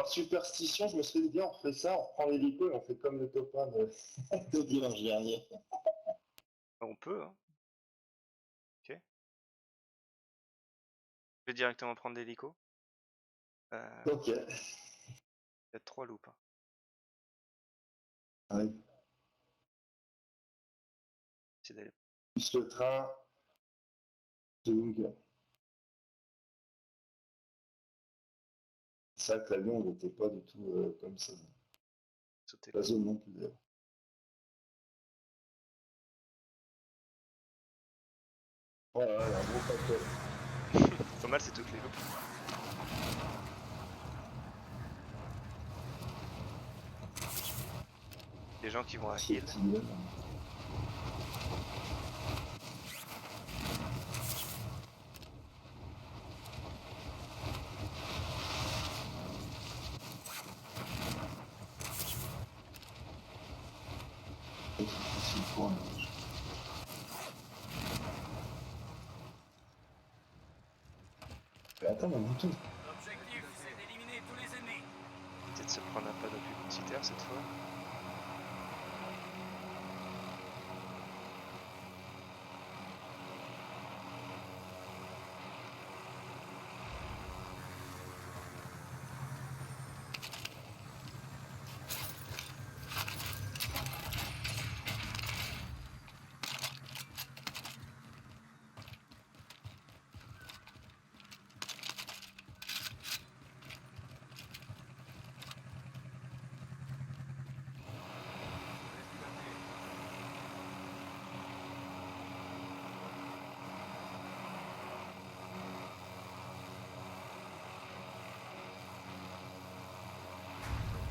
Par superstition, je me suis dit, on fait ça, on prend l'hélico et on fait comme le copain de dimanche dernier. On peut, hein. Ok. Je vais directement prendre l'hélico. Ok. Il y a 3 loupes. Hein. Oui. C'est d'aller. Plus le train, c'est longue. C'est vrai que l'avion n'était pas du tout comme ça. Sauter La là. zone non plus d'ailleurs. Voilà, il y a un gros paquet. Pas mal, c'est toutes les loupes. Les gens qui vont à C'est Hill. petit, là. C'est facile pour un match. Mais attends, mon bouton. L'objectif, c'est d'éliminer tous les ennemis. Éviter de se prendre un panneau publicitaire cette fois.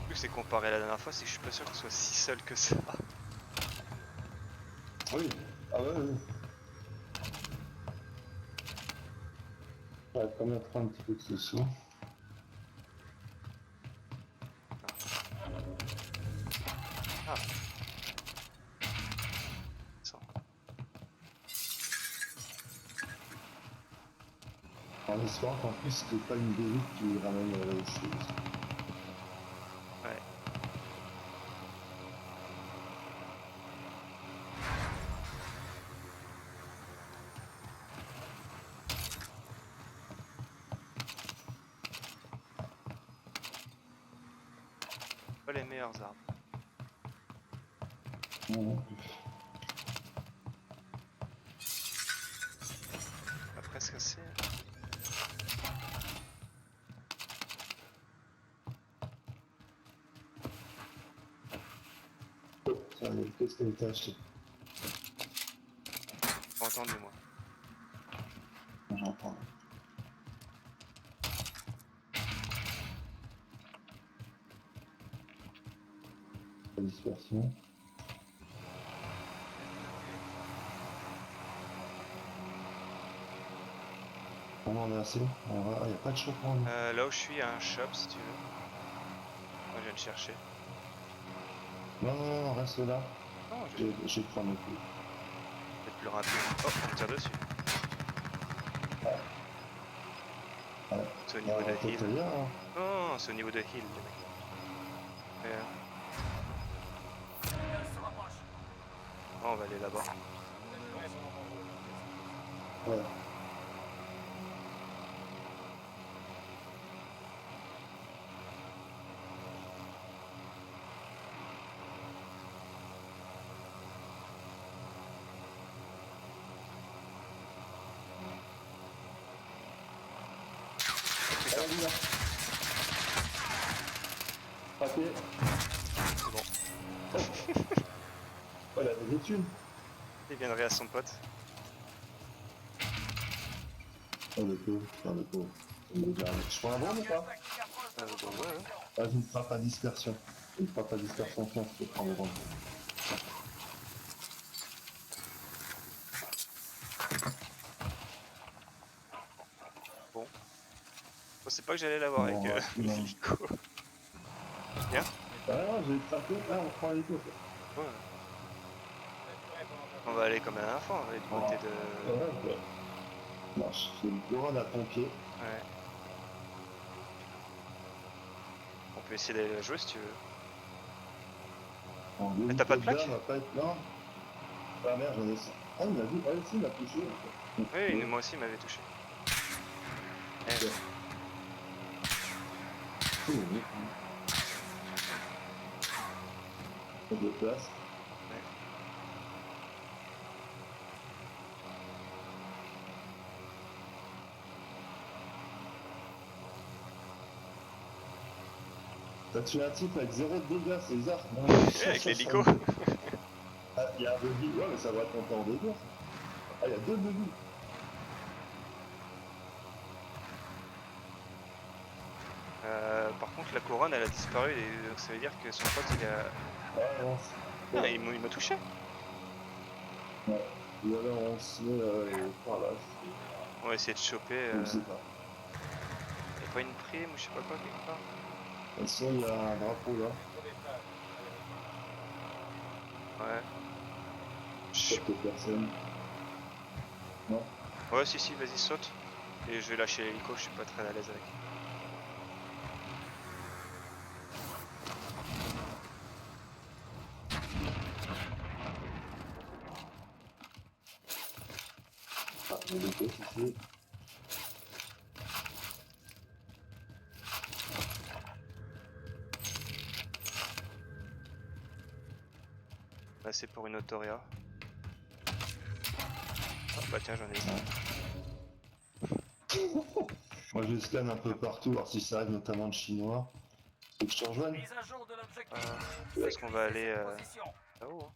Le truc c'est comparé à la dernière fois, c'est que je suis pas sûr que ce soit si seul que ça. Oui. Ah ouais, oui. On va quand même prendre un petit peu de ce son. Ah. Ça. En espérant qu'en plus, c'était pas une dérive qui ramène les choses. Ouais. Pas les meilleures armes. Non. On a presque assez. Oh, tiens, qu'est-ce que t'as acheté? Pas entendu moi. J'entends. La dispersion. Bon, merci. On va... Il n'y a pas de choc pour nous. Là où je suis, il y a un shop si tu veux. Moi je viens de chercher. Non, non, non, reste là. Non, Je vais prendre le coup. peut-être plus rapide. Oh, on me tire dessus. Ouais. C'est au niveau de T'es Hill. bien, hein. Non, c'est au niveau de Hill, les mecs. Gaz se rapproche. Oh, on va aller là-bas. Ouais. Putain, Allez, viens. Frappé. c'est bon. Voilà, des études. Il viendrait à son pote. Oh, le pauvre. Putain, le pauvre. Je prends un bombe ou pas? Tactique approche de Bah votre ouais. position. Ah, je ne ferai pas dispersion. Je ne ferai pas dispersion, tiens, je peux prendre le bombe. Bon. Je pensais pas que j'allais l'avoir Bon, avec non. l'hélico. Bien. Ah non, j'ai frappé. Ah, on prend les coups. Ouais. On va aller comme la dernière fois, on va aller du côté de. Ouais, ouais. Marche. C'est une couronne à pompier. Ouais. peux essayer d'aller la jouer si tu veux. En Mais t'as pas de plaque? va pas être... Non. Ah merde, j'en ai ça. Ah, il m'a vu. Ah, si, il m'a touché. En fait. Oui, moi aussi il m'avait touché. Eh, Ok. Oh, oui. Pas de place. T'as tué un type avec 0 de dégâts, c'est bizarre. Non, avec l'hélico. Ah, il y a un buggy. Ouais, mais ça va compter en dégâts. Ah, il y a 2 buggy. Par contre la couronne elle a disparu et donc ça veut dire que son pote il a... Ah, non. Ah, il m'a touché. Ouais. Ou alors on se met par là. On va essayer de choper... Je sais pas. Y'a pas une prime ou je sais pas quoi quelque part? De toute façon, il y a un drapeau là. Ouais. Je- Quelques personnes. Non. Ouais si vas-y saute. Et je vais lâcher l'hélico, je suis pas très à l'aise avec. Ah, mon hélico, c'est... Là c'est pour une autoria. Ah, bah tiens j'en ai une. Moi je scanne un peu partout, voir si ça arrive, notamment le chinois. Faut que je te rejoigne. Mise à jour de l'objectif. Est-ce qu'on va aller Sécurisez cette position. là-haut hein?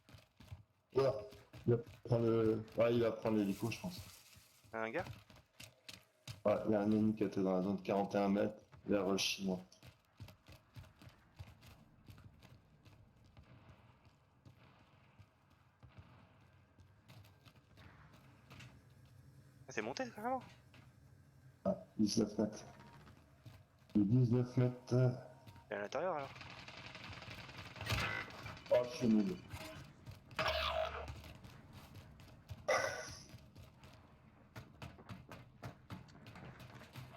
Voilà. Il va prendre le... Ouais, il va prendre l'hélico, je pense. Y'a un gars? Ouais, il y a un ennemi qui était dans la zone de 41 mètres vers le chinois. Ah, t'es monté carrément? Ah, 19 mètres. Le 19 mètres. T'es à l'intérieur alors? Oh, je suis nul.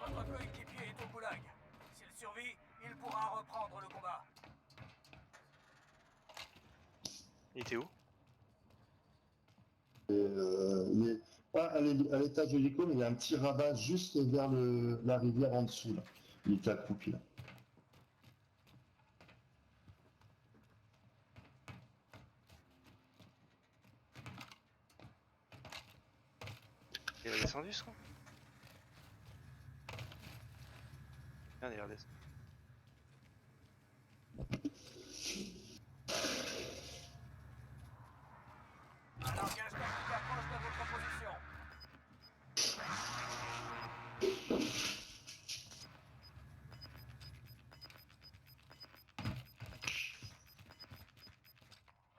Votre coéquipier est au goulag. S'il survit, il pourra reprendre le combat. Il était où? Il est pas à l'étage de l'hélico, mais il y a un petit rabat juste vers la rivière en dessous. Là. Il est accroupi là. Il est descendu ce con? Merde, il est redescendu. Un langage tactique approche de votre position.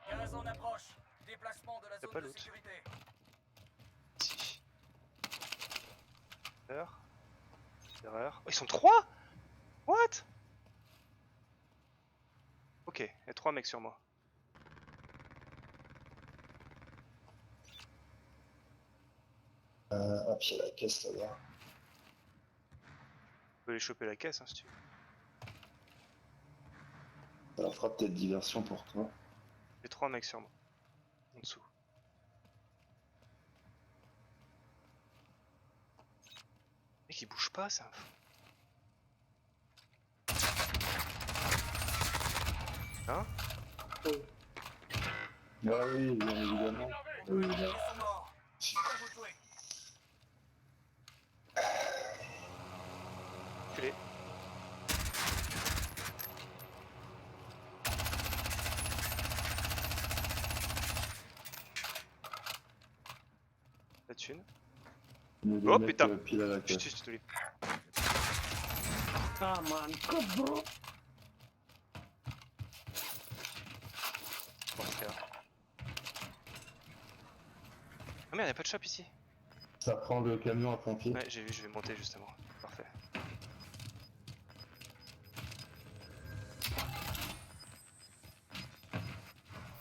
Gaz en approche. Déplacement de la pas zone de loot. sécurité. Si. Erreur. Erreur. Oh, ils sont 3? What? Ok, il y a 3 mecs sur moi. Ah, puis il y a la caisse là-bas. Tu peux aller choper la caisse hein, si tu veux. Ça leur fera peut-être diversion pour toi. J'ai 3 mecs sur moi. En dessous. Mec, il bouge pas, ça. Hein? Ah oui, bien évidemment. Oui, Ils là. sont morts. Pourquoi vous tuer? Culé. La thune. Il y a des Oh, mecs, putain. pile à la Putain, caisse. je te l'ai. Come on, good bro. Bon, c'est grave. Oh merde, y'a pas de shop ici. Ça prend le camion à pompier. Ouais, j'ai vu, je vais monter justement. Parfait.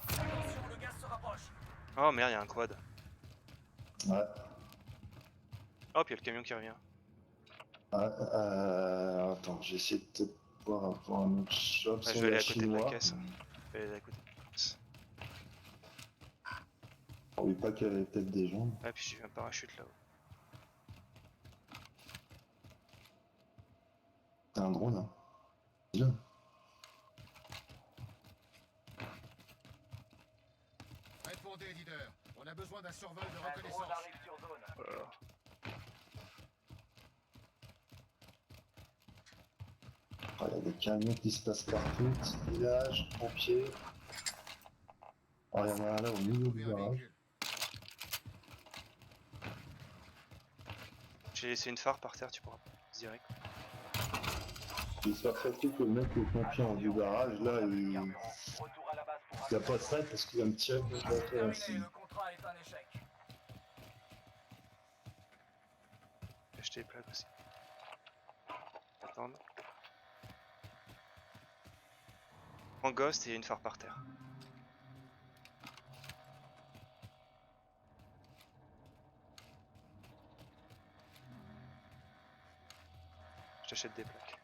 Attention, le gaz se rapproche. Oh merde, y'a un quad. Ouais. Oh, puis y'a le camion qui revient. Attends, j'essaie de te pour un autre shop. Ah, Si je on vais aller est à côté de la chinois, caisse. Je vais aller à côté de la caisse. on oublie pas qu'il y avait peut-être des gens. Ah, puis j'ai eu un parachute là-haut. C'est un drone, hein. Bien. Répondez, leader. On a besoin d'un survol de Un drone reconnaissance. arrive sur zone. Oh là là. Ah, il y a des camions qui se passent partout, petit village, pompiers. Oh, il y en a un là au milieu du Trouver un garage. véhicule. J'ai laissé une phare par terre, tu pourras direct. J'espère surtout que le mec au pompier en du garage, là, il Retour à la base pour n'y a pas de strike parce qu'il va me tirer de la C'est terminé, aussi. le contrat est un échec. J'ai acheté les plaques aussi. Attendre. En ghost et une phare par terre. Je t'achète des plaques.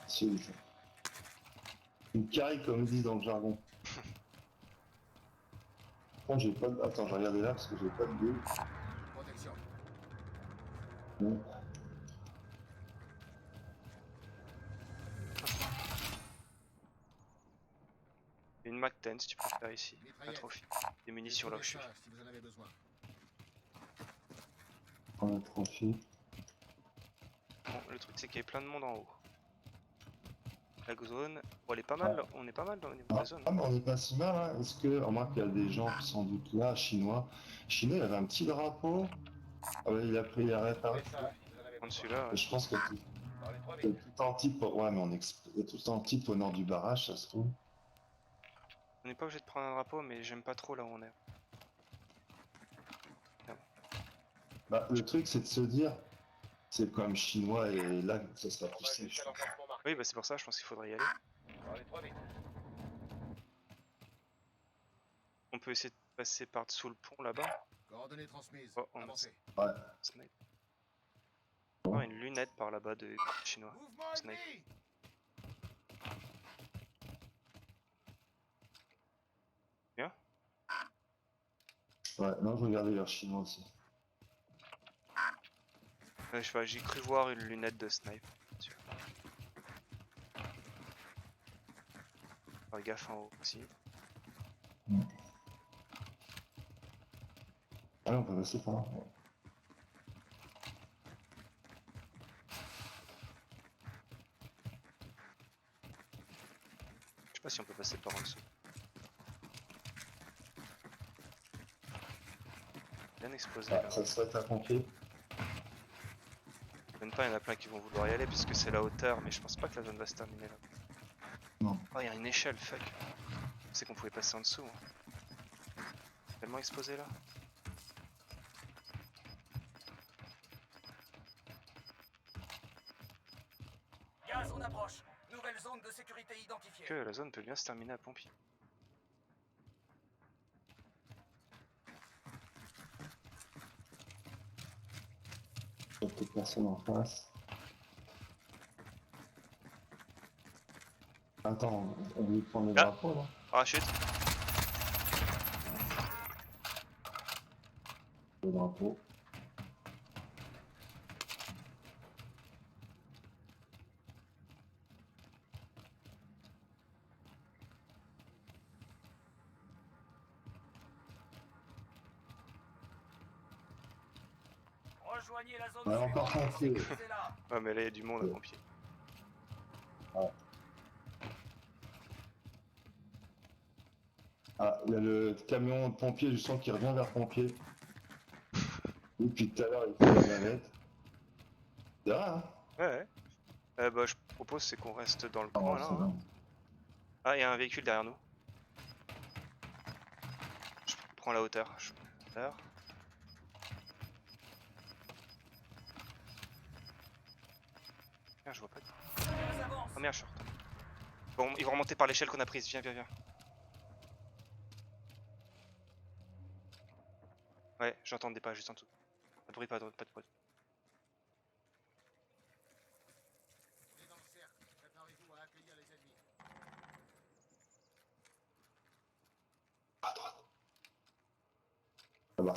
C'est ouf. Une carré comme ils disent dans le jargon. Bon, j'ai pas de... Attends, je vais regarder là parce que j'ai pas de deux. Protection. Bon. Une Mac 10 si tu préfères ici. Pas Mitraillette. trop fine. Des munitions là où je suis. Si vous en avez besoin. On a profit. Bon, le truc c'est qu'il y a plein de monde en haut. La zone, bon, elle est pas mal, là. On est pas mal dans le niveau de Ah, la zone. mais on est pas si mal, hein. Est-ce que, remarque, il y a des gens qui sans doute là, chinois. Chinois, il avait un petit drapeau. Ah ouais, il a pris les réparer. En dessus là, Je pense qu'il y a tout, il y a tout un type, ouais, mais il y a tout un type au nord du barrage, ça se trouve. on n'est pas obligé de prendre un drapeau, mais j'aime pas trop là où on est. Bah, le truc, c'est de se dire, c'est quand même chinois et là, ça sera plus safe. Oui, bah c'est pour ça, je pense qu'il faudrait y aller. On peut essayer de passer par dessous le pont là-bas. Coordonnées transmises. Oh, on a Avancez. Ouais. Snipe. Oh, une lunette par là-bas de chinois. Mouvement Snipe. ennemi. Bien. Ouais, non, je regardais leurs chinois aussi. Je sais pas, j'ai cru voir une lunette de snipe. Faire gaffe en haut aussi. Ah, on peut passer par là. Je sais pas si on peut passer par en dessous. Bien exposé là. Ah, ça serait un pompier. Même pas, il y en a plein qui vont vouloir y aller puisque c'est la hauteur, mais je pense pas que la zone va se terminer là. Non. Oh, il y a une échelle, fuck. Je sais qu'on pouvait passer en dessous. Hein. Tellement exposé là. Gaz, on approche. Nouvelle zone de sécurité identifiée. Que la zone peut bien se terminer à pompier. Il y a peut-être personne en face. Attends, on veut prendre les Ah. drapeaux là. Parachute. Le drapeau. Rejoignez la zone Ouais, encore suivante. pompier. Sécurisez-la. Ouais, mais là il y a du monde à pompier. Ah, il y a le camion de pompier, je sens qu'il revient vers pompier. Depuis tout à l'heure, il fait la navette. C'est vrai, hein? Ouais, ouais. Bah, je propose c'est qu'on reste dans le Ah, coin là. c'est Hein. bien. Ah, il y a un véhicule derrière nous. Je prends la hauteur. Merde, je vois pas. Gaz avance. Oh merde, je suis retombé. Bon, ils vont remonter par l'échelle qu'on a prise. Viens, viens, viens. Ouais, j'entends des pas juste en dessous. Pas de bruit, pas de bruit. On est dans le cercle. va.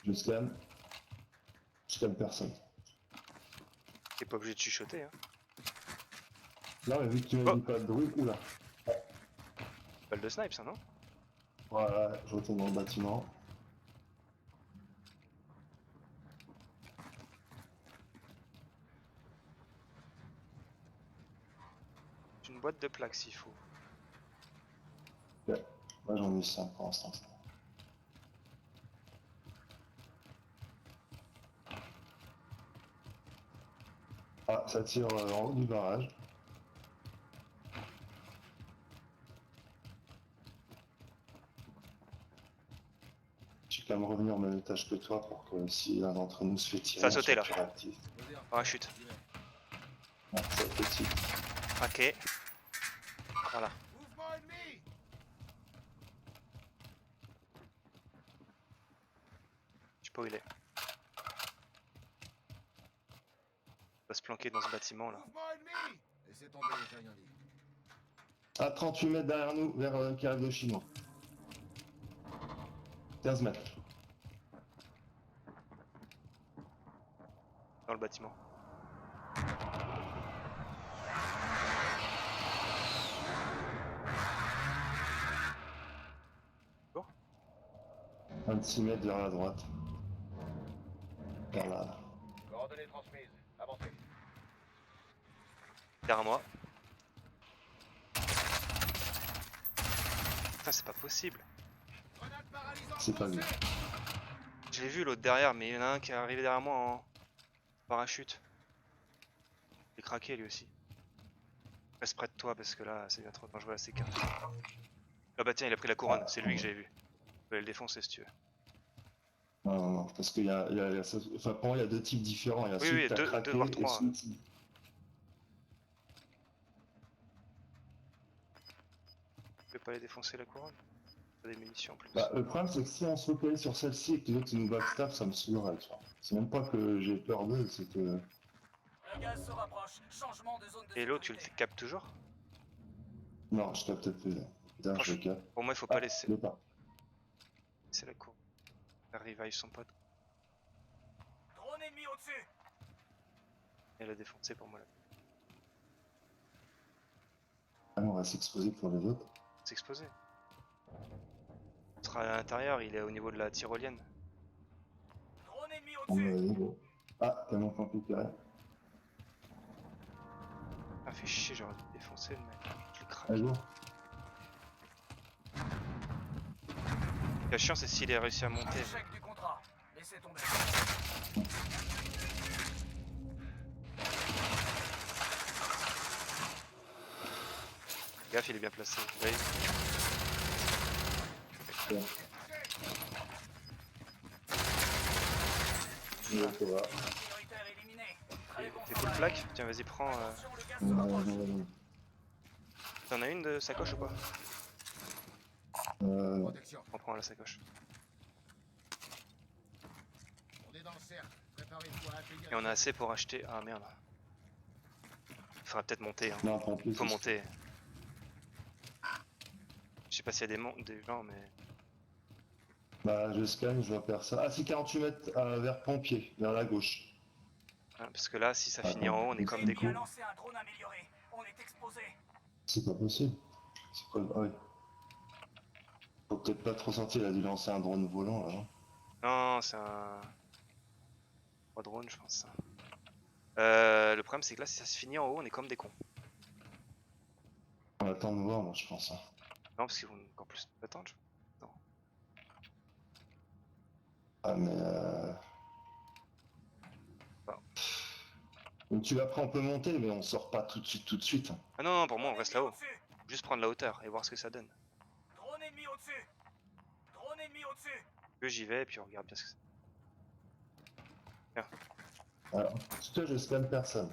Je scanne. Je scanne personne. T'es pas obligé de chuchoter, hein. Non, mais vu que tu m'as dit pas de bruit, oula. Balle de snipe, ça, non? Voilà, je retourne dans le bâtiment. Une boîte de plaques s'il faut. Ouais. Moi j'en ai 5 pour l'instant. Ah, ça tire en haut du barrage. Je vais quand même revenir au même étage que toi pour que si l'un d'entre nous se fait tirer, Ça a sauté, on là. soit plus réactif. Parachute. Ouais, c'est petit. Craqué. Voilà. Mouvement ennemi. Je sais pas où il est. Il va se planquer dans ce bâtiment là. Mouvement ennemi. Laissez tomber, j'ai rien dit. À 38 mètres derrière nous, vers qui arrive de chinois. 15 mètres. Dans le bâtiment. Bon. 26 mètres vers la droite. Vers là. Coordonnées transmises. Avancez. Derrière moi. Putain, c'est pas possible. Grenade paralysante. C'est pas lui. lancée. Je l'ai vu l'autre derrière, mais il y en a un qui est arrivé derrière moi en parachute. Il est craqué lui aussi. Reste près de toi parce que là, c'est bien trop dangereux à s'écarter. Ah bah tiens, il a pris la couronne, c'est lui que j'ai vu. Je peux aller le défoncer si tu veux. Non, non, non, parce qu'il y a, enfin, pour moi, il y a deux types différents. Il y a Oui, celui oui, que t'as deux- craqué deux voire et trois. celui qui... Je peux pas aller défoncer la couronne. Pas des munitions en plus. Bah, le problème, c'est que si on se focalise sur celle-ci et que les autres nous backstab, ça me saoulerait, tu vois. C'est même pas que j'ai peur d'eux, c'est que... Le gaz se rapproche. Changement de zone de Et l'autre, tu le sécurité. captes toujours? Non, je capte peut-être plus. Putain, je le capte. Pour moi, il faut pas Ah, laisser. je l'ai pas. C'est la cour. Elle revive son pote. Drone ennemi au-dessus. Elle a défoncé pour moi là. Ah non, on va s'exposer pour les autres. S'exploser. Il sera à l'intérieur, il est au niveau de la tyrolienne. Drone ennemi On va au-dessus. aller, bon. Ah, tellement compliqué. Ah, fait chier, j'aurais dû défoncer le mec. Je le craque. Allez, go. La chiant, c'est s'il a réussi à monter. Échec du contrat. Laissez tomber. Gaffe, il est bien placé. Oui. Prioritaire éliminé. Très bon T'es full travail. plaque? Tiens, vas-y, prends. Attention, le gaz se rapproche. T'en as une de sacoche ou pas? Protection. On prend la sacoche. On est dans le cercle. Préparez-vous à accueillir. Et on a assez pour acheter. Ah merde. Il faudra peut-être monter. Hein. Non, en plus, Faut monter. Je sais pas s'il y a des gens, mais. Bah, je scanne, je vois personne. Ah, c'est 48 mètres vers pompier, vers la gauche. Hein, parce que là, si ça Ah, finit en haut, on est comme des L'ennemi a cons. lancé un drone amélioré. On est exposé. C'est pas possible. C'est quoi le... Ah oui. Faut peut-être pas trop sortir, il a dû lancer un drone volant là. Non, c'est un. 3 drones, je pense. Le problème, c'est que là, si ça se finit en haut, on est comme des cons. On attend de voir, moi je pense. Hein. Non, parce qu'ils vont encore plus attendre. Ah, mais. Bon. Donc tu après on peut monter, mais on sort pas tout de suite. Hein. Ah non, non, pour moi, on reste là-haut. Au-dessus. Juste prendre la hauteur et voir ce que ça donne. Drone ennemi au-dessus. Drone ennemi au-dessus. Que j'y vais, et puis on regarde bien ce que c'est. Alors, en tout cas, je scanne personne.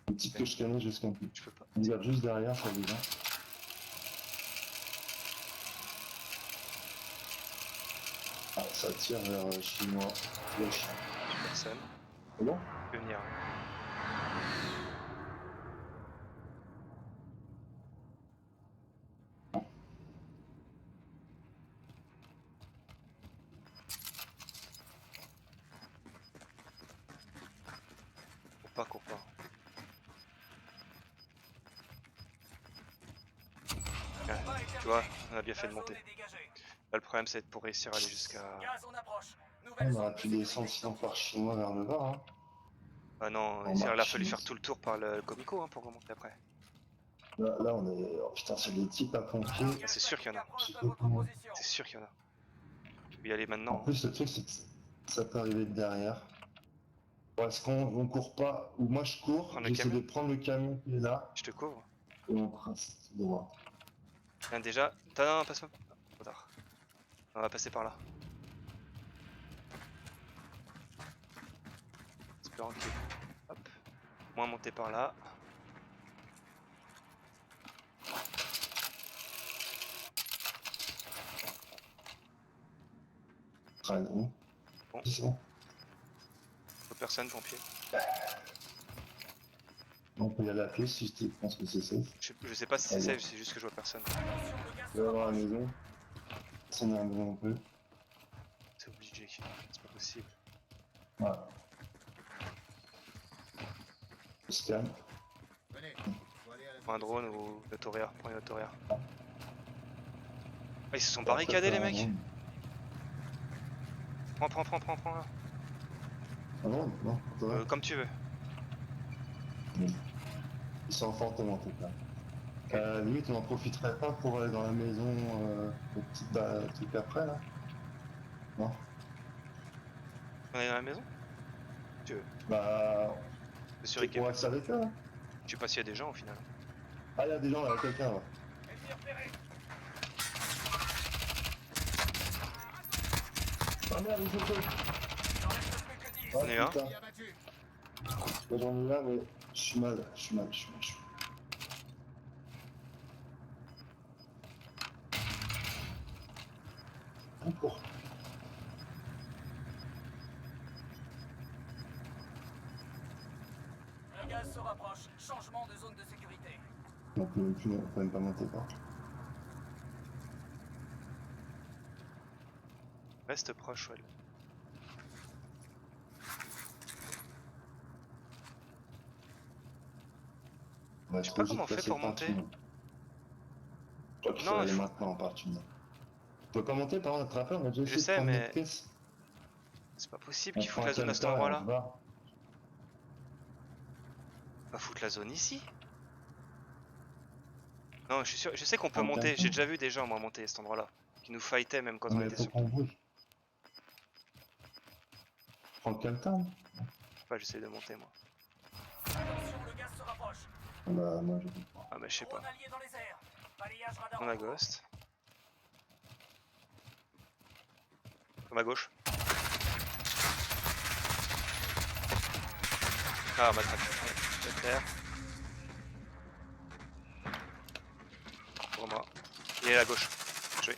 Le type que je scannais, je scanne plus. Je peux pas. On regarde juste derrière, ça déjà. Ah, ça tire vers chinois. Gauche. Personne. C'est bon? Tu peux venir. cours pas. Ouais, tu vois, on a bien fait de monter. Là, le problème, c'est pour réussir à aller jusqu'à... Gaz, on approche. On Nouvelle aurait zone pu de descendre sécurité. sinon par chinois vers le bas. Hein. Ah non, En il a marche fallu faire chinoise. tout le tour par le Comico hein, pour remonter après. Là, on est. Oh putain, c'est des types à pompier. Alors, c'est sûr qu'il y en a. approche Je de sais pas votre comment. position. C'est sûr qu'il y en a. Faut y aller En maintenant. plus, le truc, c'est que ça peut arriver de derrière. Bon, est-ce qu'on court pas? Ou moi, je cours, Prendre le j'essaie de camion, prendre le camion qui est là, je te couvre. et on trace tout droit. Tiens, déjà, non, passe pas. Trop tard. On va passer par là. Espérant qu'il... Hop. Moins monter par là. Traîne, où? Bon. C'est bon. Faut personne, pompier. On peut y aller à pied si je pense que c'est safe. Je sais pas si c'est Allez. safe, c'est juste que je vois personne. Attention, le gaz Je se vais voir la rapproche. maison. Personne n'est à la maison non plus. C'est obligé. C'est pas possible. Voilà. On se calme. Venez, faut aller à la Prends un zone de drone sécurité. ou le Toréa. Prends le Toréa. Ah. Ah, ils se sont Après, barricadés les t'as un mecs. drone. Prends là. Un drone? Non, ça va. Comme tu veux. Ils sont fantômes en tout cas. Limite, on en profiterait pas pour aller dans la maison, le petit truc après là. Non. On est dans la maison? Tu veux. Bah, C'est sûr, c'est pour rester avec eux. Hein. je sais pas s'il y a des gens au final. Ah, il y a des gens là, quelqu'un là. Ennemi repéré. Ah merde, il faut que. Il en reste plus que 10. Ah, On est un. putain. Qui a battu? Là, j'en ai là, mais je suis mal. On court. Le gaz se rapproche. Changement de zone de sécurité. On peut même pas monter quoi. Reste proche, ouais. Ouais, Je sais pas comment on fait pour monter. Je crois qu'il faut Non, aller il faut- maintenant par tunnel. On peut pas monter par notre rappeur, on a déjà Je essayé sais, de prendre mais- notre caisse. C'est pas possible On qu'ils prend foutent la zone à cet quelqu'un et on endroit se là. barre. On va foutre la zone ici. Non, je suis sûr, je sais qu'on peut En monter. quelqu'un. J'ai déjà vu des gens moi monter à cet endroit là. Qui nous fightaient même quand on Mais était faut sous. qu'on bouge. Prends quelqu'un. Pas, j'essaie de monter moi. Attention, le gaz se rapproche. Bah, moi je comprends. Ah, mais je sais pas. Drone allié dans les airs. Balayage radar. On a en cours. Ghost. À ma gauche. Ah, ma traque. Ouais, de terre. Pour moi. Il est à gauche. Joué.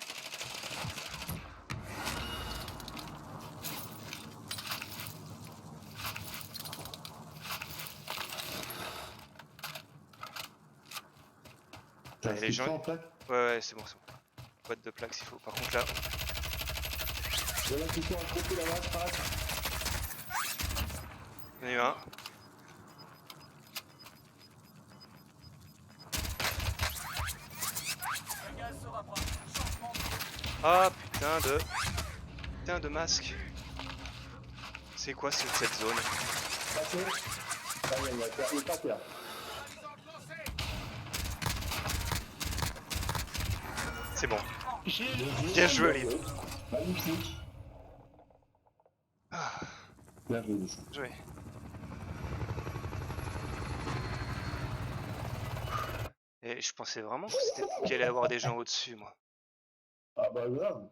T'as les gens- en plaque? Ouais, c'est bon, c'est bon. Boîte de plaques s'il faut. Par contre là, Il y en a qui sont à côté là-bas, passe. il y en a eu un. Le gaz se rapproche. Changement de zone. Ah putain de masque. C'est quoi cette zone? Passez. Ah, il est pas terre. C'est bon. Bien Bien joué, Olive. Magnifique. Ah, Bien joué, ça. joué. Et je pensais vraiment qu'il allait y avoir des gens au-dessus, moi. Ah bah grave.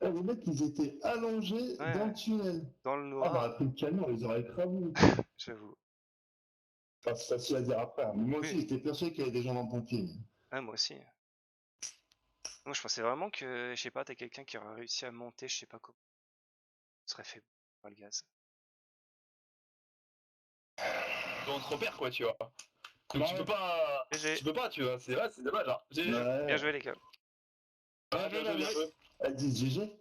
Eh, les mecs, ils étaient allongés Ouais. dans le tunnel. Dans le Ah noir, bah, après le camion, on les aurait écrasés. j'avoue. Enfin, c'est facile à dire après. Hein. Mais moi aussi, Oui. j'étais persuadé qu'il y avait des gens dans le pompier. Ouais, moi aussi. Moi, je pensais vraiment que, je sais pas, t'as quelqu'un qui aurait réussi à monter, je sais pas comment. Ce serait fait par le gaz. On te repère quoi, tu vois. Donc Ouais. tu peux pas. GG. Tu peux pas, tu vois. C'est vrai, c'est dommage. Hein. GG. Ouais. Bien joué, les gars. Ah, bien joué, bien joué. Elles disent GG.